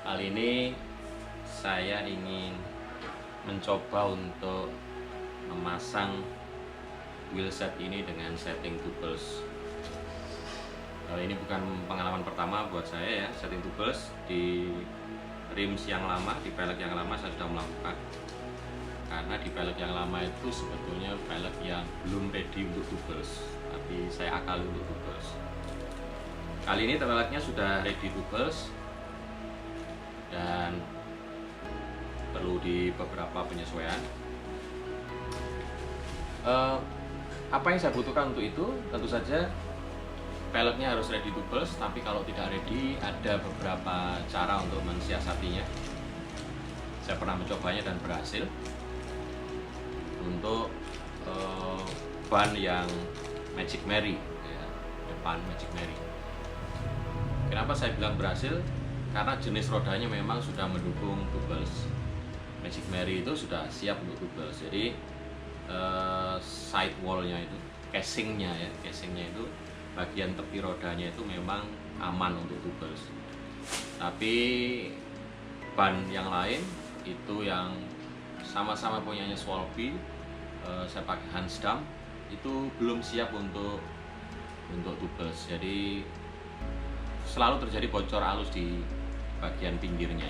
Kali ini saya ingin mencoba untuk memasang wheelset ini dengan setting tubeless. Ini bukan pengalaman pertama buat saya ya, setting tubeless di rims yang lama, di pelek yang lama saya sudah melakukan. Karena di pelek yang lama itu sebetulnya pelek yang belum ready untuk tubeless, tapi saya akali untuk tubeless. Kali ini peleknya sudah ready tubeless dan perlu di beberapa penyesuaian. Apa yang saya butuhkan untuk itu? Tentu saja peleknya harus ready tubeless, tapi kalau tidak ready ada beberapa cara untuk mensiasatinya. Saya pernah mencobanya dan berhasil. Untuk ban yang Magic Mary ya, depan Magic Mary. Kenapa saya bilang berhasil? Karena jenis rodanya memang sudah mendukung tubeless. Magic Mary itu sudah siap untuk tubeless. Jadi sidewallnya itu, casingnya itu bagian tepi rodanya itu memang aman untuk tubeless. Tapi ban yang lain itu yang sama-sama punyanya Swalby, saya pakai Hansdam, itu belum siap untuk tubeless. Jadi selalu terjadi bocor halus di bagian pinggirnya.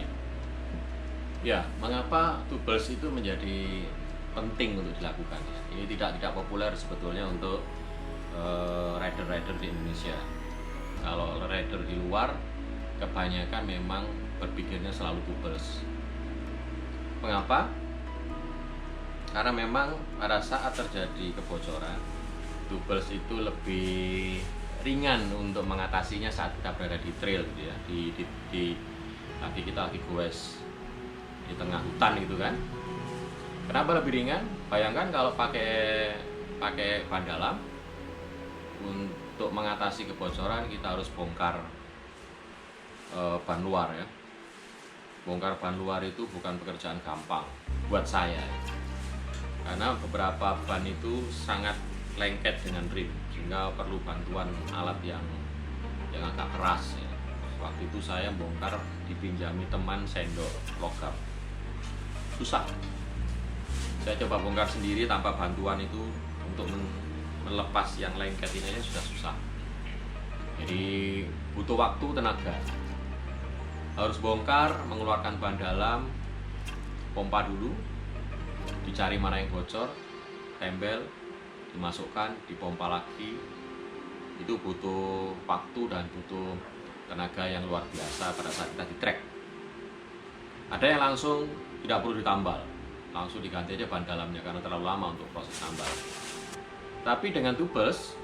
Ya, mengapa tubeless itu menjadi penting untuk dilakukan ya? Ini tidak populer sebetulnya untuk rider-rider di Indonesia. Kalau rider di luar kebanyakan memang berpikirnya selalu tubeless. Mengapa? Karena memang pada saat terjadi kebocoran, tubeless itu lebih ringan untuk mengatasinya saat kita berada di trail gitu ya, lagi kita lagi goes di tengah hutan gitu kan. Kenapa lebih ringan? Bayangkan kalau pakai ban dalam, untuk mengatasi kebocoran kita harus bongkar ban luar ya. Bongkar ban luar itu bukan pekerjaan gampang buat saya, karena beberapa ban itu sangat lengket dengan rim, sehingga perlu bantuan alat yang agak keras ya. Waktu itu saya bongkar dipinjami teman sendok logam, susah. Saya coba bongkar sendiri tanpa bantuan itu, untuk melepas yang lengket ini aja sudah susah. Jadi butuh waktu, tenaga. Harus bongkar, mengeluarkan ban dalam, pompa dulu, dicari mana yang bocor, tempel, dimasukkan, dipompa lagi. Itu butuh waktu dan butuh tenaga yang luar biasa pada saat kita di trek. Ada yang langsung tidak perlu ditambal, langsung diganti aja ban dalamnya karena terlalu lama untuk proses tambal. Tapi dengan tubeless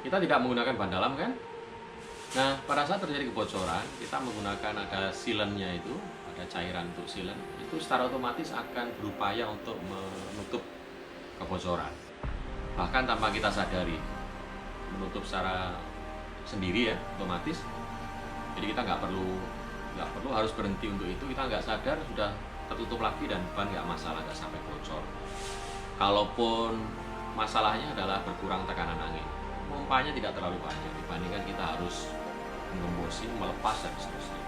kita tidak menggunakan ban dalam kan? Nah, pada saat terjadi kebocoran, kita menggunakan ada sealant-nya itu, ada cairan untuk sealant, itu secara otomatis akan berupaya untuk menutup kebocoran. Bahkan tanpa kita sadari, menutup secara sendiri ya, otomatis. Jadi kita nggak perlu harus berhenti untuk itu. Kita nggak sadar sudah tertutup lagi dan ban nggak masalah, nggak sampai bocor. Kalaupun masalahnya adalah berkurang tekanan angin, pompanya tidak terlalu banyak dibandingkan kita harus mengembosi, melepas dan seterusnya.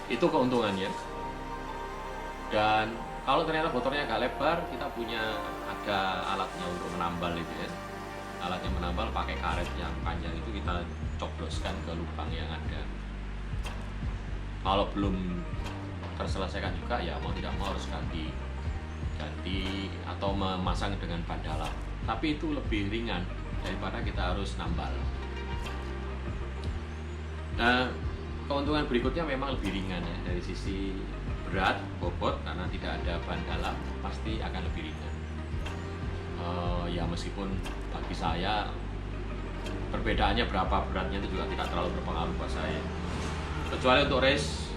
Itu keuntungannya. Dan kalau ternyata motornya agak lebar, kita punya ada alatnya untuk menambal itu ya. Alatnya menambal pakai karet yang panjang itu, kita cobloskan ke lubang yang ada. Kalau belum terselesaikan juga ya mau tidak mau harus ganti atau memasang dengan ban dalam. Tapi itu lebih ringan daripada kita harus nambal. Nah, keuntungan berikutnya memang lebih ringan ya, dari sisi berat, bobot, karena tidak ada ban dalam pasti akan lebih ringan. Ya meskipun bagi saya perbedaannya berapa beratnya itu juga tidak terlalu berpengaruh buat saya. Kecuali untuk race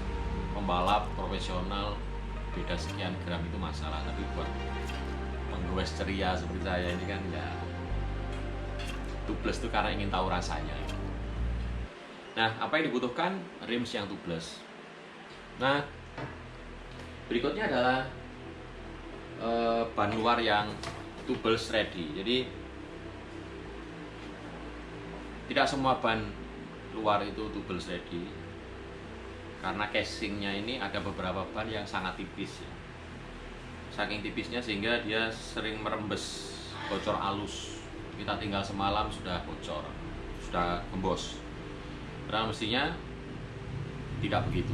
pembalap profesional beda sekian gram itu masalah, tapi buat penggoes ceria seperti saya ini kan ya, tubeless itu karena ingin tahu rasanya. Nah, apa yang dibutuhkan? Rims yang tubeless. Nah, berikutnya adalah ban luar yang tubeless ready. Jadi tidak semua ban luar itu tubeless ready. karena casingnya ini ada beberapa ban yang sangat tipis ya. Saking tipisnya sehingga dia sering merembes, bocor halus. Kita tinggal semalam sudah bocor, sudah gembos. Padahal mestinya tidak begitu.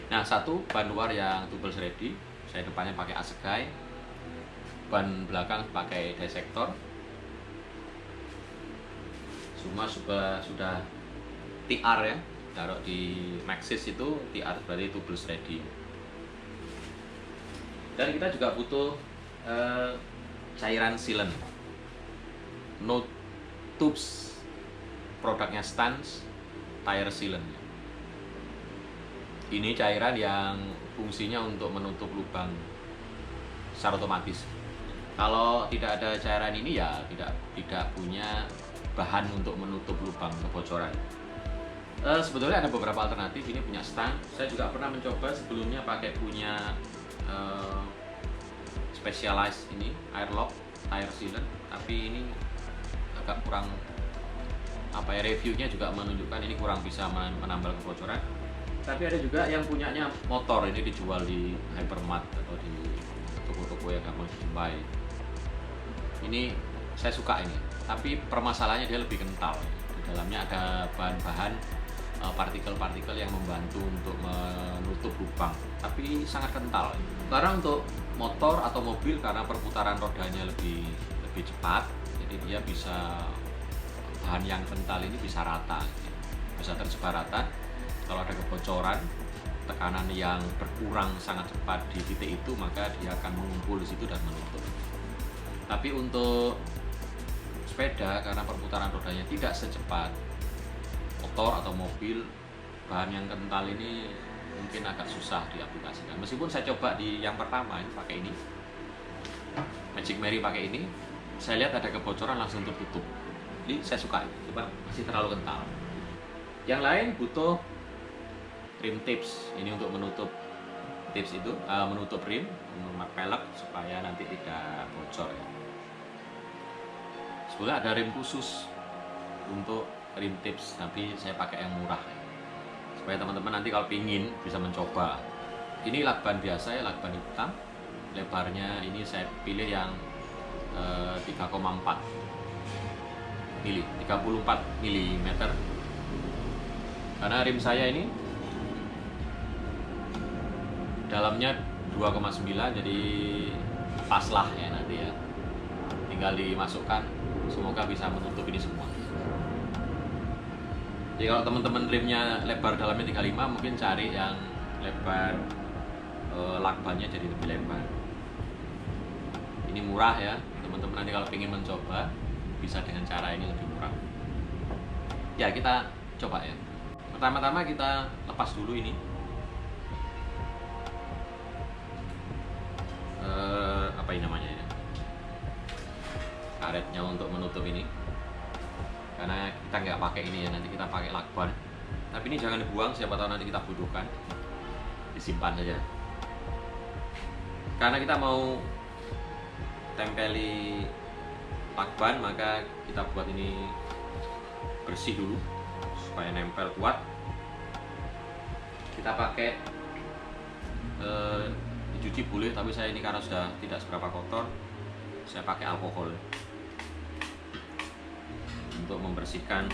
Nah, satu ban luar yang tubeless ready, saya depannya pakai Asegai, ban belakang pakai Dissector. Semua sudah TR ya, taruh di Maxxis itu TR berarti tubeless ready. Dan kita juga butuh cairan sealant. No Tubes, produknya Stance Tire Sealant. Ini cairan yang fungsinya untuk menutup lubang secara otomatis. Kalau tidak ada cairan ini ya tidak punya bahan untuk menutup lubang kebocoran. Sebetulnya ada beberapa alternatif. Ini punya Stance. Saya juga pernah mencoba sebelumnya pakai punya Specialized ini Airlock Tire Sealant, tapi ini agak kurang reviewnya juga menunjukkan ini kurang bisa menambal kebocoran. Tapi ada juga yang punyanya motor, ini dijual di Hypermart atau di toko-toko yang gampang dijumpai. Ini saya suka ini, tapi permasalahannya dia lebih kental. Di dalamnya ada bahan-bahan partikel-partikel yang membantu untuk menutup lubang, tapi sangat kental. Karena untuk motor atau mobil, karena perputaran rodanya lebih cepat, jadi dia bisa, bahan yang kental ini bisa rata, bisa tersebar rata. Kalau ada kebocoran, tekanan yang berkurang sangat cepat di titik itu, maka dia akan mengumpul di situ dan menutup. Tapi untuk sepeda, karena perputaran rodanya tidak secepat motor atau mobil, bahan yang kental ini mungkin agak susah diaplikasikan. Meskipun saya coba di yang pertama ini pakai ini, Magic Mary pakai ini, saya lihat ada kebocoran langsung tertutup. Jadi saya suka, cuma masih terlalu kental. Yang lain butuh rim tips, ini untuk menutup tips itu, menutup rim, menutup pelek supaya nanti tidak bocor ya. Sebenarnya ada rim khusus untuk rim tips, tapi saya pakai yang murah ya, supaya teman-teman nanti kalau pingin bisa mencoba. Ini lakban biasa ya, lakban hitam, lebarnya ini saya pilih yang 3,4 mm, karena rim saya ini dalamnya 2,9, jadi pas lah ya nanti ya, tinggal dimasukkan, semoga bisa menutup ini semua. Jadi kalau teman-teman rimnya lebar dalamnya 35, mungkin cari yang lebar lakbannya jadi lebih lebar. Ini murah ya, teman-teman nanti kalau ingin mencoba bisa dengan cara ini lebih murah. Ya, kita coba ya. Pertama-tama kita lepas dulu ini apa ini namanya ya, karetnya untuk menutup ini, karena kita nggak pakai ini ya, nanti kita pakai lakban. Tapi ini jangan dibuang, siapa tahu nanti kita butuhkan, disimpan saja. Karena kita mau tempeli lakban, maka kita buat ini bersih dulu supaya nempel kuat. Kita pakai dicuci boleh, tapi saya ini karena sudah tidak seberapa kotor, saya pakai alkohol untuk membersihkan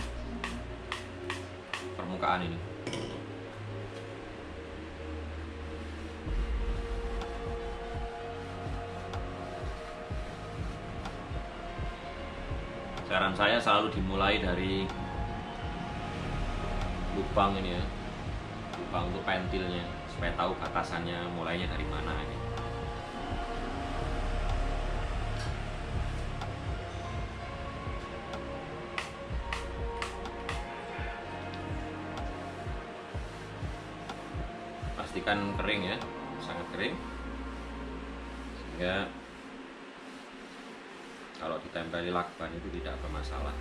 permukaan ini. Saran saya selalu dimulai dari lubang ini ya, lubang untuk pentilnya, supaya tahu batasannya mulainya dari mana ini. Pastikan kering ya, sangat kering, sehingga kalau ditempeli lakban itu tidak bermasalah.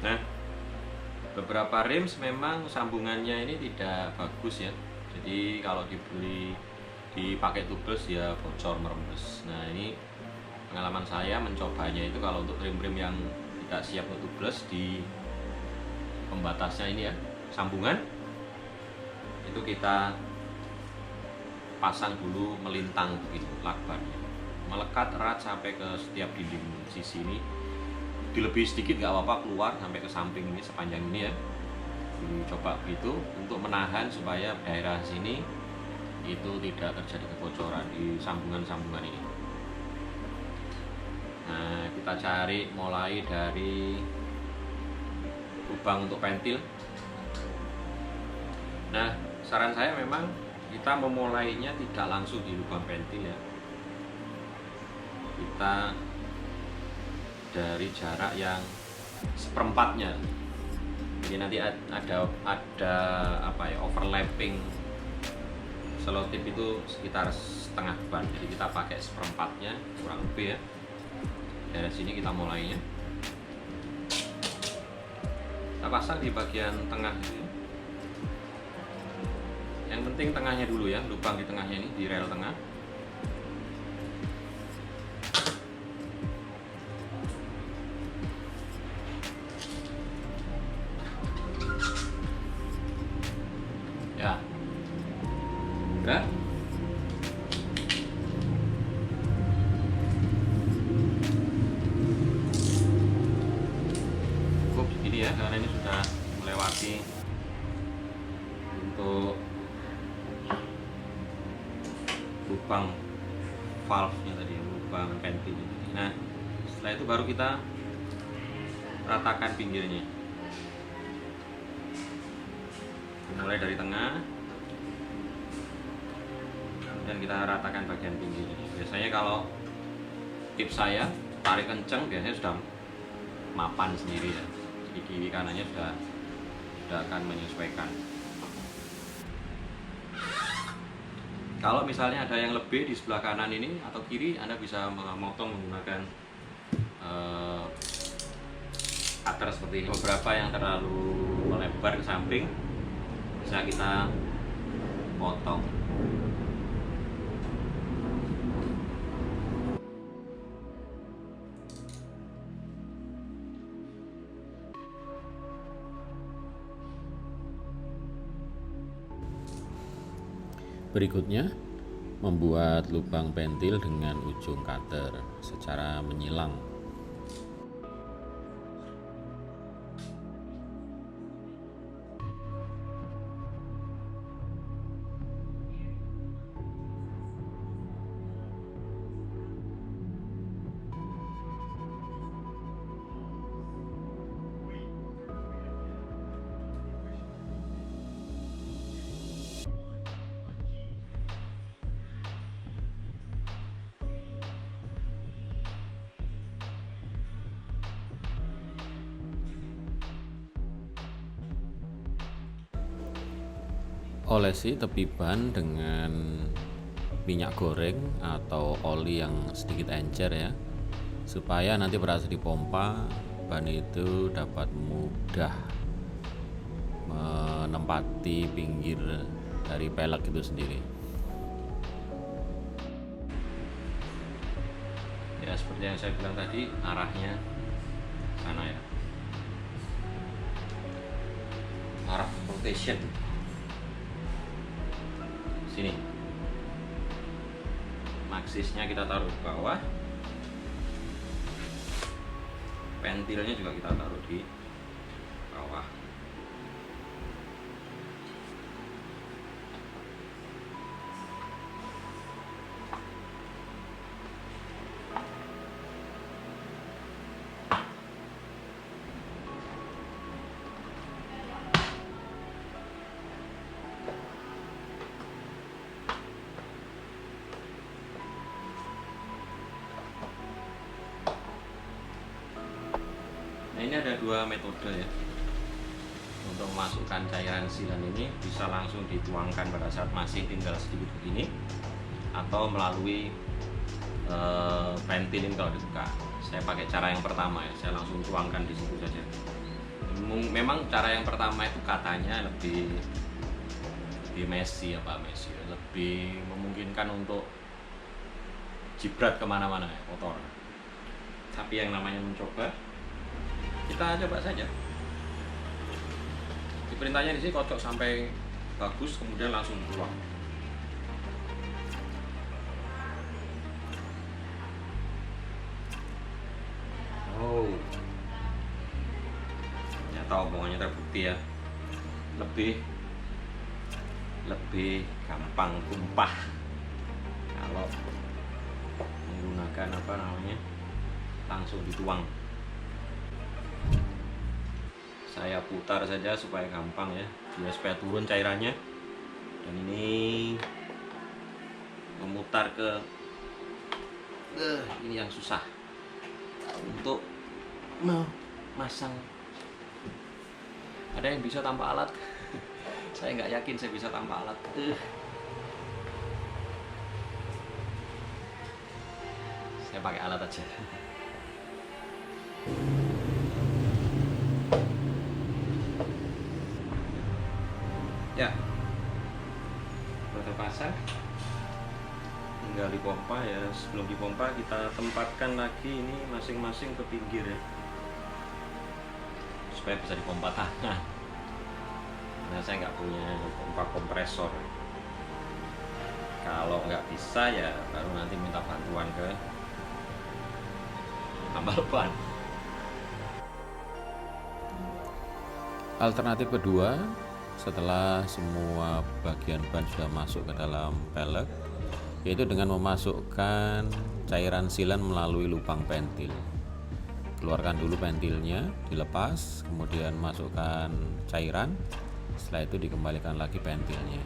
Nah, beberapa rims memang sambungannya ini tidak bagus ya, jadi kalau dipakai tubeless ya bocor merembes. Nah, ini pengalaman saya mencobanya itu, kalau untuk rim-rim yang tidak siap untuk tubeless pembatasnya ini ya, sambungan itu kita pasang dulu melintang begitu lakbannya, melekat erat sampai ke setiap dinding sisi ini. Dilebih sedikit nggak apa-apa, keluar sampai ke samping ini sepanjang ini ya. Coba begitu untuk menahan supaya daerah sini itu tidak terjadi kebocoran di sambungan-sambungan ini. Nah, kita cari mulai dari lubang untuk pentil. Nah, saran saya memang kita memulainya tidak langsung di lubang pentil ya. Kita dari jarak yang seperempatnya. Jadi nanti ada apa ya, overlapping selotip itu sekitar setengah ban. Jadi kita pakai seperempatnya kurang lebih ya. Dari sini kita mulainya. Kita pasang di bagian tengah ini. Yang penting tengahnya dulu ya, lubang di tengahnya ini, di rel tengah. Ya. Gerak. Cukup segini ya, karena ini sudah melewati untuk lubang valve-nya tadi, lubang ventil. Nah, setelah itu baru kita ratakan pinggirnya. Mulai dari tengah, kemudian kita ratakan bagian pinggirnya. Biasanya kalau tips saya, tarik kenceng biasanya sudah mapan sendiri ya. Jadi kiri kanannya sudah akan menyesuaikan. Kalau misalnya ada yang lebih di sebelah kanan ini atau kiri, Anda bisa memotong menggunakan cutter seperti ini. Beberapa yang terlalu melebar ke samping bisa kita potong. Berikutnya, membuat lubang pentil dengan ujung cutter secara menyilang. Olesi tepi ban dengan minyak goreng atau oli yang sedikit encer ya, supaya nanti berhasil dipompa, ban itu dapat mudah menempati pinggir dari pelek itu sendiri. Ya, seperti yang saya bilang tadi, arahnya sana ya, arah rotation sini. Maksisnya kita taruh di bawah, pentilnya juga kita taruh di bawah. Ini ada dua metode ya untuk memasukkan cairan silan ini, bisa langsung dituangkan pada saat masih tinggal sedikit begini, atau melalui ventilin kalau dibuka. Saya pakai cara yang pertama ya, saya langsung tuangkan di situ saja. Memang cara yang pertama itu katanya lebih messy ya Pak, lebih memungkinkan untuk jibrat kemana-mana ya, kotor. Tapi yang namanya mencoba, kita coba saja. Perintahnya di sini kocok sampai bagus, kemudian langsung tuang. Oh, ternyata omongannya terbukti ya. Lebih gampang tumpah kalau menggunakan langsung dituang. Saya putar saja supaya gampang ya, supaya turun cairannya. Dan ini memutar ke ini yang susah untuk memasang. Ada yang bisa tanpa alat? Saya nggak yakin saya bisa tanpa alat. Saya pakai alat aja. Ya, sudah terpasang. Tinggal dipompa ya. Sebelum dipompa kita tempatkan lagi ini masing-masing ke pinggir ya, supaya bisa dipompa tangan. Nah, saya nggak punya pompa kompresor. Kalau nggak bisa ya baru nanti minta bantuan ke tambal ban. Alternatif kedua, setelah semua bagian ban sudah masuk ke dalam pelek, yaitu dengan memasukkan cairan silan melalui lubang pentil. Keluarkan dulu pentilnya, dilepas, kemudian masukkan cairan. Setelah itu dikembalikan lagi pentilnya.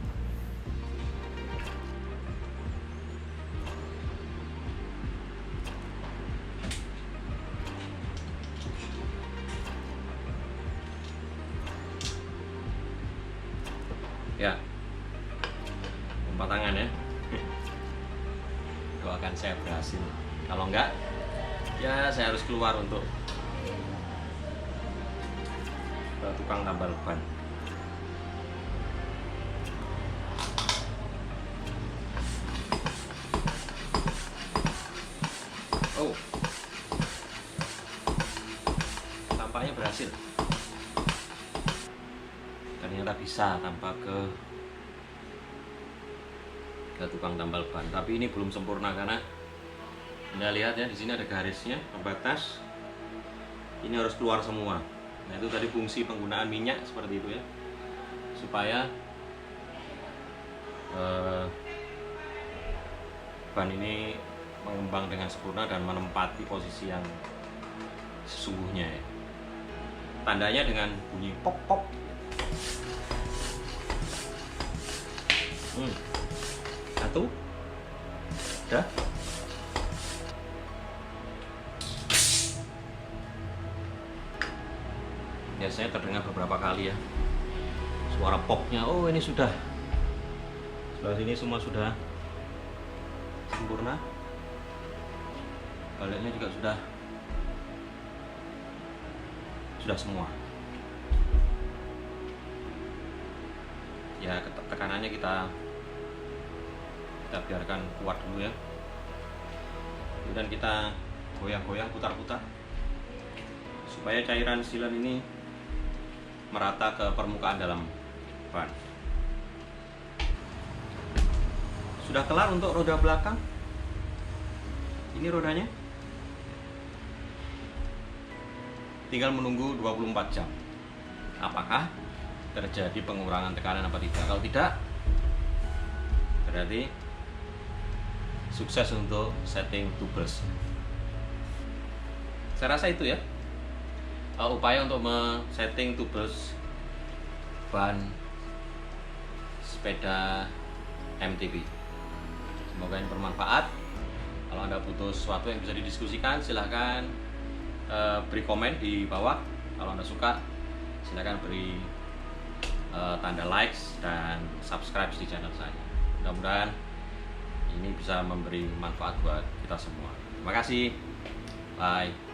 Ya, pompa tangan ya. Doakan saya berhasil. Kalau enggak, ya saya harus keluar untuk ke tukang tambal ban. Oh, tampaknya berhasil. Ternyata bisa tanpa ke tukang tambal ban. Tapi ini belum sempurna karena Anda lihat ya, di sini ada garisnya, pembatas. Ini harus keluar semua. Nah, itu tadi fungsi penggunaan minyak seperti itu ya, supaya ban ini mengembang dengan sempurna dan menempati posisi yang sesungguhnya ya. Tandanya dengan bunyi pop pop. Satu, udah. Biasanya terdengar beberapa kali ya suara popnya. Oh, ini sudah. Sebelah sini semua sudah sempurna. Baliknya juga sudah semua. Ya, tekanannya kita biarkan kuat dulu ya. Kemudian kita goyang-goyang, putar-putar supaya cairan silan ini merata ke permukaan dalam ban. Sudah kelar untuk roda belakang. Ini rodanya. Tinggal menunggu 24 jam. Apakah terjadi pengurangan tekanan apa tidak? Kalau tidak, berarti sukses untuk setting tubeless. Saya rasa itu ya upaya untuk men-setting tubeless ban sepeda MTB. Semoga ini bermanfaat. Kalau Anda butuh sesuatu yang bisa didiskusikan, silahkan beri komen di bawah. Kalau Anda suka, silahkan beri tanda likes dan subscribe di channel saya. Mudah-mudahan ini bisa memberi manfaat buat kita semua. Terima kasih. Bye.